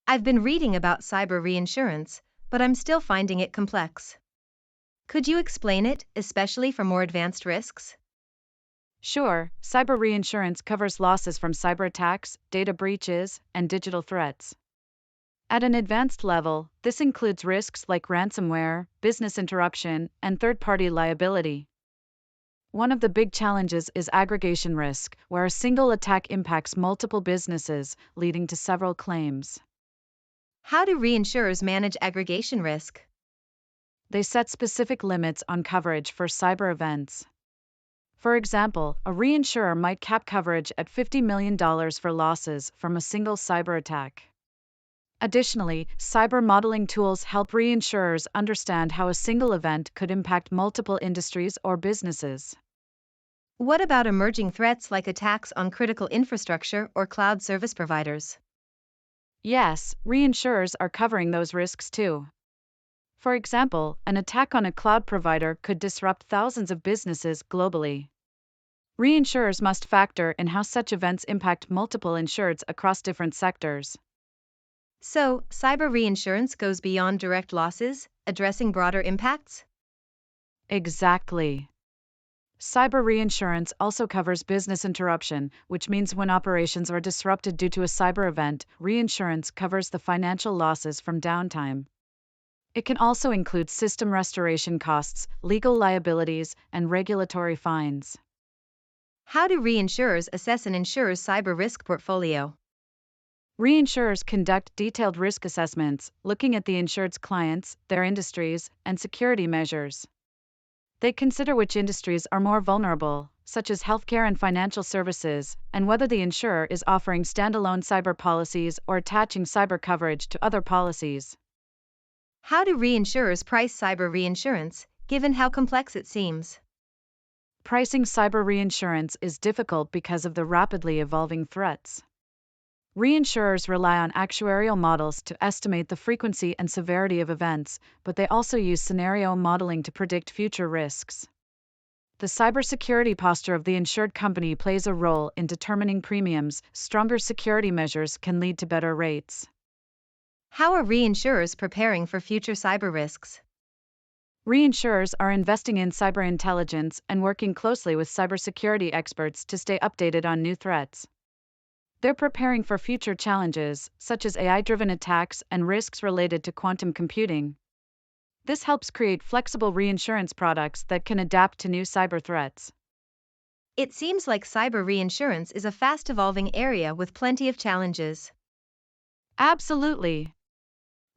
I've been reading about cyber reinsurance, but I'm still finding it complex. Could you explain it, especially for more advanced risks? Sure, cyber reinsurance covers losses from cyber attacks, data breaches, and digital threats. At an advanced level, this includes risks like ransomware, business interruption, and third-party liability. One of the big challenges is aggregation risk, where a single attack impacts multiple businesses, leading to several claims. How do reinsurers manage aggregation risk? They set specific limits on coverage for cyber events. For example, a reinsurer might cap coverage at $50 million for losses from a single cyber attack. Additionally, cyber modeling tools help reinsurers understand how a single event could impact multiple industries or businesses. What about emerging threats like attacks on critical infrastructure or cloud service providers? Yes, reinsurers are covering those risks too. For example, an attack on a cloud provider could disrupt thousands of businesses globally. Reinsurers must factor in how such events impact multiple insureds across different sectors. So, cyber reinsurance goes beyond direct losses, addressing broader impacts? Exactly. Cyber reinsurance also covers business interruption, which means when operations are disrupted due to a cyber event, reinsurance covers the financial losses from downtime. It can also include system restoration costs, legal liabilities, and regulatory fines. How do reinsurers assess an insurer's cyber risk portfolio? Reinsurers conduct detailed risk assessments, looking at the insured's clients, their industries, and security measures. They consider which industries are more vulnerable, such as healthcare and financial services, and whether the insurer is offering standalone cyber policies or attaching cyber coverage to other policies. How do reinsurers price cyber reinsurance, given how complex it seems? Pricing cyber reinsurance is difficult because of the rapidly evolving threats. Reinsurers rely on actuarial models to estimate the frequency and severity of events, but they also use scenario modeling to predict future risks. The cybersecurity posture of the insured company plays a role in determining premiums. Stronger security measures can lead to better rates. How are reinsurers preparing for future cyber risks? Reinsurers are investing in cyber intelligence and working closely with cybersecurity experts to stay updated on new threats. They're preparing for future challenges, such as AI-driven attacks and risks related to quantum computing. This helps create flexible reinsurance products that can adapt to new cyber threats. It seems like cyber reinsurance is a fast-evolving area with plenty of challenges. Absolutely.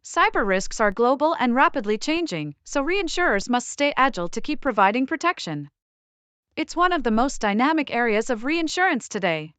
Cyber risks are global and rapidly changing, so reinsurers must stay agile to keep providing protection. It's one of the most dynamic areas of reinsurance today.